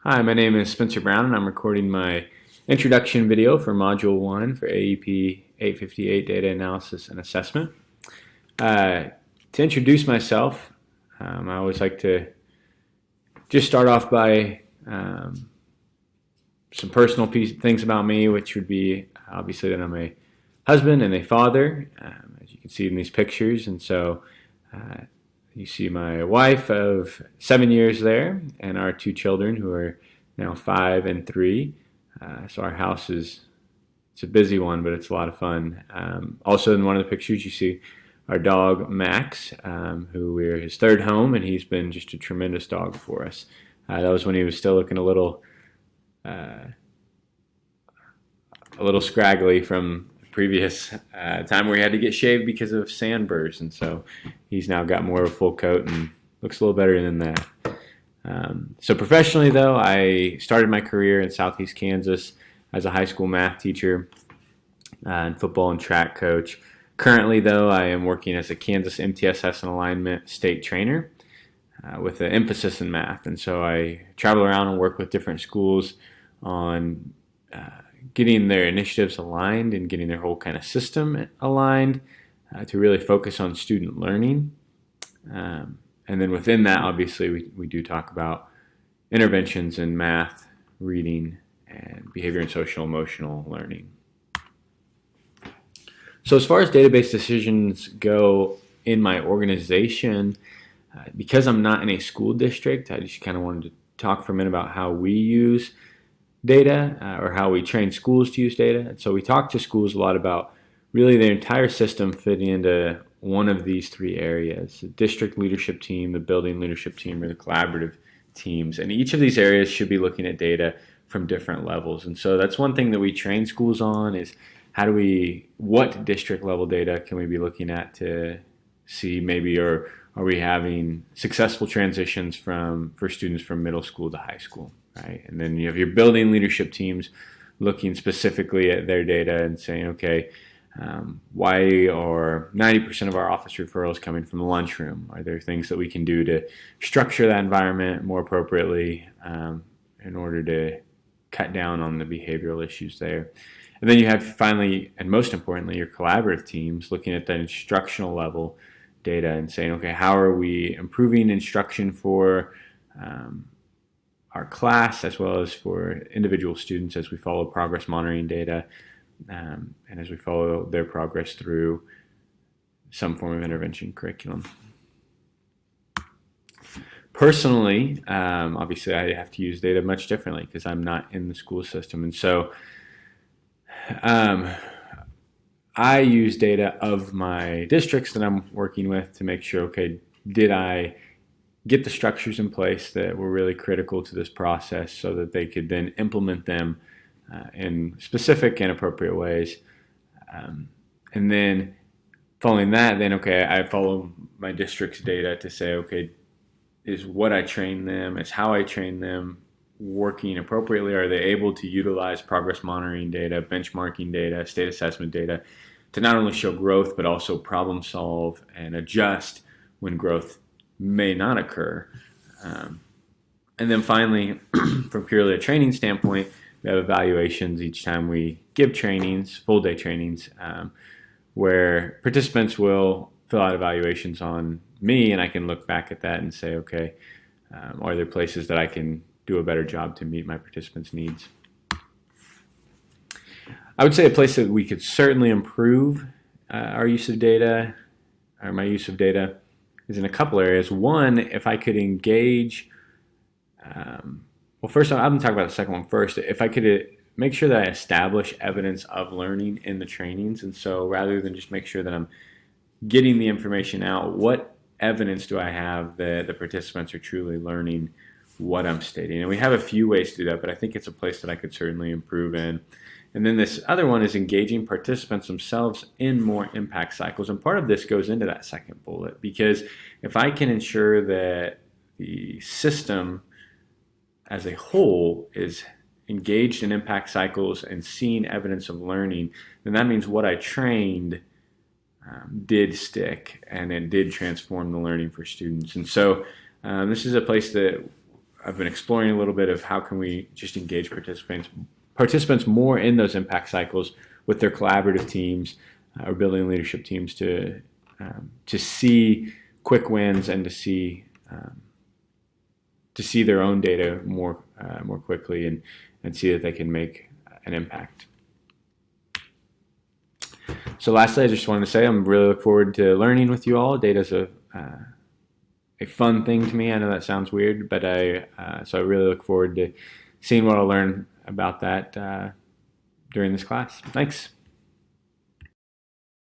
Hi, my name is Spencer Brown, and I'm recording my introduction video for Module 1 for AEP 858 Data Analysis and Assessment. To introduce myself, I always like to just start off by some personal things about me, which would be obviously that I'm a husband and a father, as you can see in these pictures. And so you see my wife of 7 years there, and our two children who are now 5 and 3. So our house it's a busy one, but it's a lot of fun. Also in one of the pictures you see our dog Max, who we're his third home, and he's been just a tremendous dog for us. That was when he was still looking uh, a little scraggly from the previous time where he had to get shaved because of sandburrs, and so he's now got more of a full coat and looks a little better than that. So professionally, though, I started my career in Southeast Kansas as a high school math teacher and football and track coach. Currently, though, I am working as a Kansas MTSS and alignment state trainer with an emphasis in math. And so I travel around and work with different schools on getting their initiatives aligned and getting their whole kind of system aligned to really focus on student learning. And then within that, obviously, we do talk about interventions in math, reading, and behavior and social emotional learning. So as far as database decisions go in my organization, because I'm not in a school district, I just kind of wanted to talk for a minute about how we use data or how we train schools to use data. And so we talk to schools a lot about really their entire system fitting into one of these three areas: the district leadership team, the building leadership team, or the collaborative teams. And each of these areas should be looking at data from different levels. And so that's one thing that we train schools on is what district level data can we be looking at to see maybe, or are we having successful transitions for students from middle school to high school, right? And then you have your building leadership teams looking specifically at their data and saying, okay, why are 90% of our office referrals coming from the lunchroom? Are there things that we can do to structure that environment more appropriately in order to cut down on the behavioral issues there? And then you have finally, and most importantly, your collaborative teams looking at the instructional level data and saying, okay, how are we improving instruction for our class as well as for individual students as we follow progress monitoring data and as we follow their progress through some form of intervention curriculum. Personally, obviously I have to use data much differently because I'm not in the school system. And so I use data of my districts that I'm working with to make sure, okay, did I get the structures in place that were really critical to this process so that they could then implement them in specific and appropriate ways. And then following that, then, okay, I follow my district's data to say, okay, is what I train them, is how I train them working appropriately? Are they able to utilize progress monitoring data, benchmarking data, state assessment data to not only show growth, but also problem solve and adjust when growth may not occur? And then finally, from purely a training standpoint, we have evaluations each time we give trainings, full day trainings, where participants will fill out evaluations on me, and I can look back at that and say, okay, are there places that I can do a better job to meet my participants' needs? I would say a place that we could certainly improve our use of data, or my use of data, is in a couple areas. One, if I could engage, well, first I'm going to talk about the second one first. If I could make sure that I establish evidence of learning in the trainings, and so rather than just make sure that I'm getting the information out, what evidence do I have that the participants are truly learning what I'm stating? And we have a few ways to do that, but I think it's a place that I could certainly improve in. And then this other one is engaging participants themselves in more impact cycles. And part of this goes into that second bullet, because if I can ensure that the system as a whole is engaged in impact cycles and seeing evidence of learning, then that means what I trained did stick and it did transform the learning for students. And so this is a place that I've been exploring a little bit of how can we just engage participants more in those impact cycles with their collaborative teams or building leadership teams to see quick wins and to see their own data more quickly and see that they can make an impact. So lastly, I just wanted to say I'm really looking forward to learning with you all. Data is a fun thing to me. I know that sounds weird, but so I really look forward to seeing what I'll learn about that during this class. Thanks.